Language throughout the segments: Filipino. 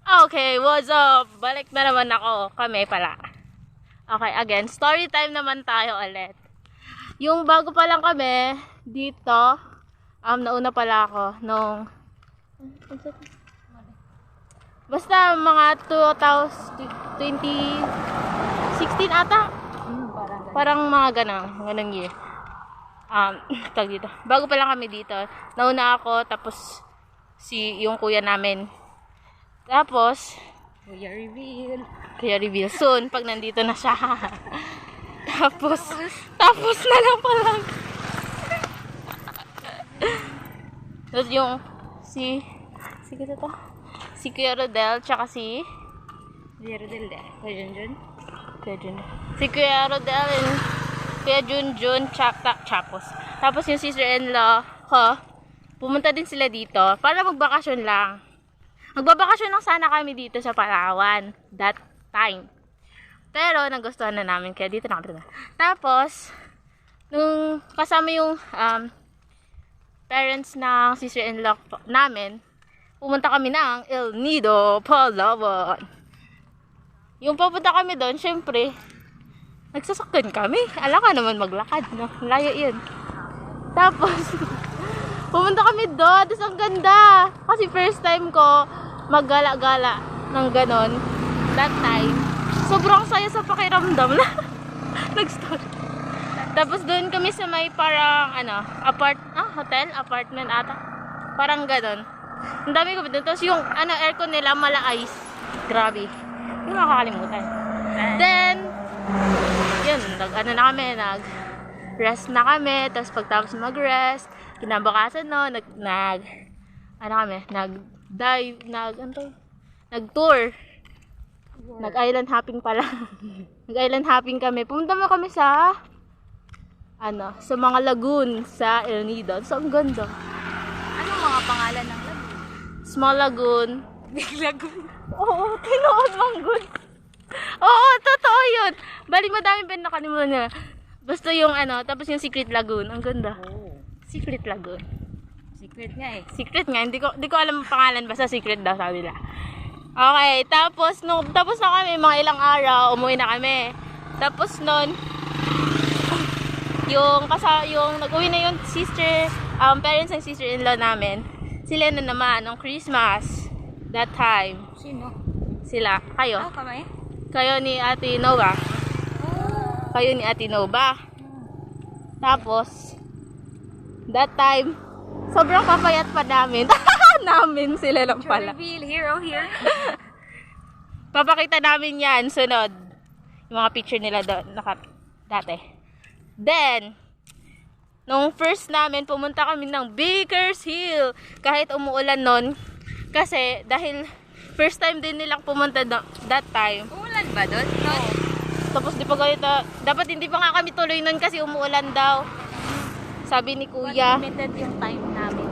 Okay, what's up? Balik na naman ako. Kami pala. Okay, again, story time naman tayo ulit. Yung bago pa lang kami, dito, nauna pala ako nung, basta mga 2016 ata. Parang mga ganang year. Tag dito. Bago pa lang kami dito. Nauna ako, tapos yung kuya namin. Tapos, Kuya reveal. soon, pag nandito na siya. tapos na lang pala. Tapos yung, si Kuya Rodel, tsaka si Kuya Rodel eh. Kuya Junjun. Si Kuya Rodel and Kuya Junjun, tapos yung sister-in-law ko, pumunta din sila dito para magbakasyon lang. Magbabakasyon lang sana kami dito sa Palawan that time. Pero nagustuhan na namin kaya dito na kami. Tapos nung kasama yung parents ng sister-in-law namin, pumunta kami ng El Nido, Palawan. Yung papunta kami doon, syempre, nagsasakyan kami. Alam ka naman maglakad, no? Layo yun. Tapos, pumunta kami doon. Tapos ang ganda. Kasi first time ko maggala-gala ng ganon. That time. Sobrang saya sa pakiramdam na. Nag-start. Tapos doon kami sa may parang, hotel? Apartment ata. Parang ganon. Ang dami ko doon. Tapos yung, aircon nila, mala-ice. Grabe. Hindi makakalimutan. Then, yun, nag-rest na kami. Tapos pagtapos mag-rest, kinabukasan nag-dive, nag-tour. Nag-island hopping pala. Nag-island hopping kami. Pumunta mo kami sa mga lagoon sa El Nido. So, ang ganda. Anong mga pangalan ng lagoon? Small lagoon. Big lagoon. Oo, tinoon manggod. Oo, totoo yun. Bali, madami pa nakalimutan niya. Basta yung tapos yung Secret Lagoon. Ang ganda. Oh. Secret Lagoon. Secret nga eh. Secret nga, hindi ko alam ang pangalan, basta secret daw sabi nila. Okay, tapos na kami, mga ilang araw, umuwi na kami. Tapos yung nag-uwi na yung parents ng sister-in-law namin, sila na naman, nung Christmas, that time. Sino? Sila, kayo. Kamay? Kayo ni Ate Nova. Tapos, that time, sobrang papayat pa namin. Namin sila lang pala. Reveal, hero here. Papakita namin yan, sunod. Yung mga picture nila doon, dati. Then, nung first namin, pumunta kami ng Baker's Hill. Kahit umuulan nun. Kasi, dahil first time din nilang pumunta that time. Umulan ba doon? No. Tapos di pa dapat hindi pa nga kami tuloy nun kasi umuulan daw. Sabi ni Kuya. Limited yung time namin.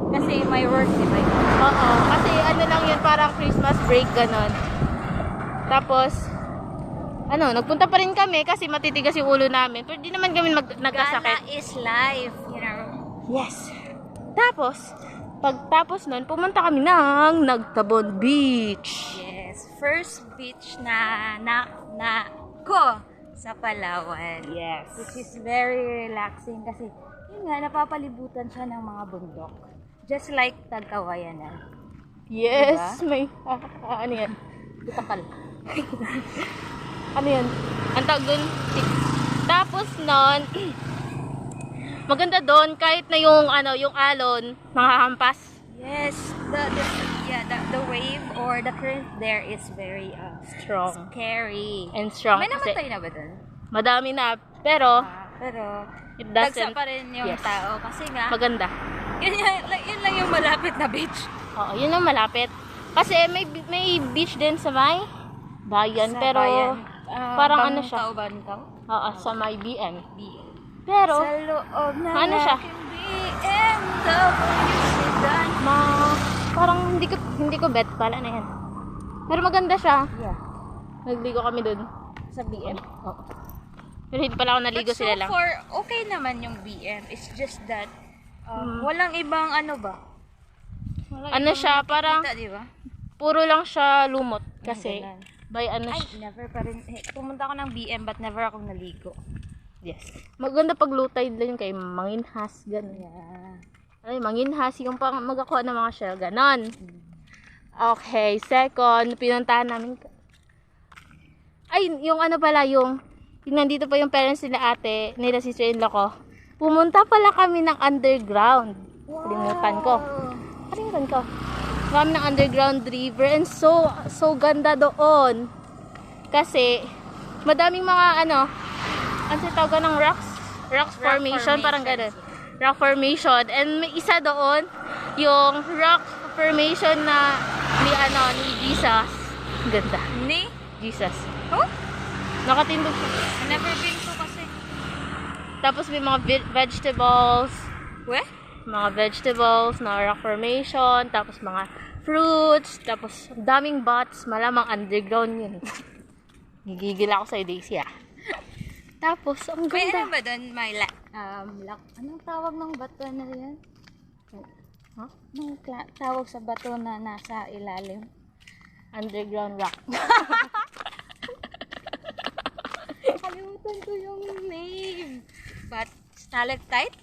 Kasi may work, di ba? Oo, kasi lang yun, parang Christmas break, ganon. Tapos, nagpunta pa rin kami kasi matitigas yung ulo namin. Pero di naman kami nagkasakit. Gala is life, you know. Yes. Tapos, pagtapos nun, pumunta kami ng Nagtabon Beach. Yes, first beach na ko sa Palawan. Yes. Which is very relaxing kasi yun nga, napapalibutan siya ng mga bundok. Just like Tagkawayan na. Yes, Diba? may, ano yan? Itakal. Ano yan? Ang tawag dun, tapos nun, maganda doon kahit na yung alon, nakahampas. Yes, the wave or the current there is very Strong. scary. And strong. May Kasi namatay na ba dun? madami na, pero, Pero, it dagsa doesn't, pa rin yung yes. tao kasi nga, maganda. yun lang yung malapit na beach. Oo, yun ang malapit. Kasi may beach din sa may bayan, Sa pero, bayan. parang ano siya? Bangkaw? Oo, sa may BM. Pero, Sa loob na ano siya? BMW sedan. Parang hindi ko bet pala na yan. Pero maganda siya. Yeah. Nagligo kami dun. Sa BM. Oo. Pero hindi pala ako naligo, But sila so lang. far, okay naman yung BM. It's just that, walang ibang ano ba? Walang Ano ibang siya, parang, nakikita, di ba? puro lang siya lumot. Kasi, Ganun. by ano Ay, siya. never pa rin. Pumunta ako ng BM but never ako naligo. Yes. Maganda pag low tide lang kay manginhas, ganun. Yeah. Ay, manginhas, yung pang magakuha ng mga shell, ganon. Okay, second, pinuntahan namin. Ay, yung ano pala, yung nandito pa yung parents nila ate, nila sister-in-law ko. Pumunta pala kami ng underground. Kalimutan ko. Kami ng underground river and so ganda doon. Kasi, madaming mga ano tawag ng rocks formation, parang ganun. Rock formation. And may isa doon, yung rock formation na ni Jesus. Ganda. Ni? Jesus. Oh? Nakatindog siya. Never been to kasi. Tapos may mga vegetables. We? Mga vegetables na rock formation. Tapos mga fruits. Tapos daming bots. Malamang underground yun. Gigigil ako sa Daisy ah. Tapos, ang May ganda. ano ba doon? May anong tawag ng bato na yan? Huh? Anong tawag sa bato na nasa ilalim? Underground rock. Kalimutan ko yung name. But, stalactite?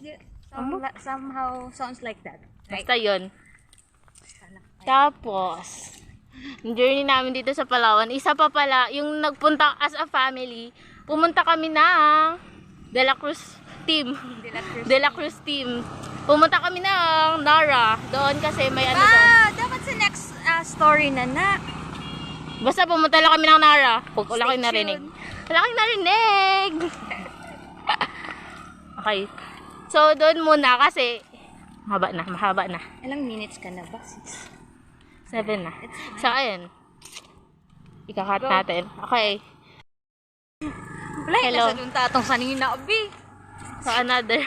Somehow sounds like that. Right? Basta yun. Tapos, yung journey namin dito sa Palawan, isa pa pala, yung nagpunta as a family, pumunta kami ng De La Cruz team. De La Cruz team. Pumunta kami ng Nara. Doon kasi may ano doon. Dapat sa next story na. Basta pumunta lang kami ng Nara. Wala Stay kayong narinig. tuned. Wala kayong narinig. Okay. So, doon muna kasi mahaba na. Ilang minutes ka na ba? 7 na. So, ayun. Ikakat Go. natin. Okay. Wala, Hello. nasa doon tatong sanina, Abi. So, another.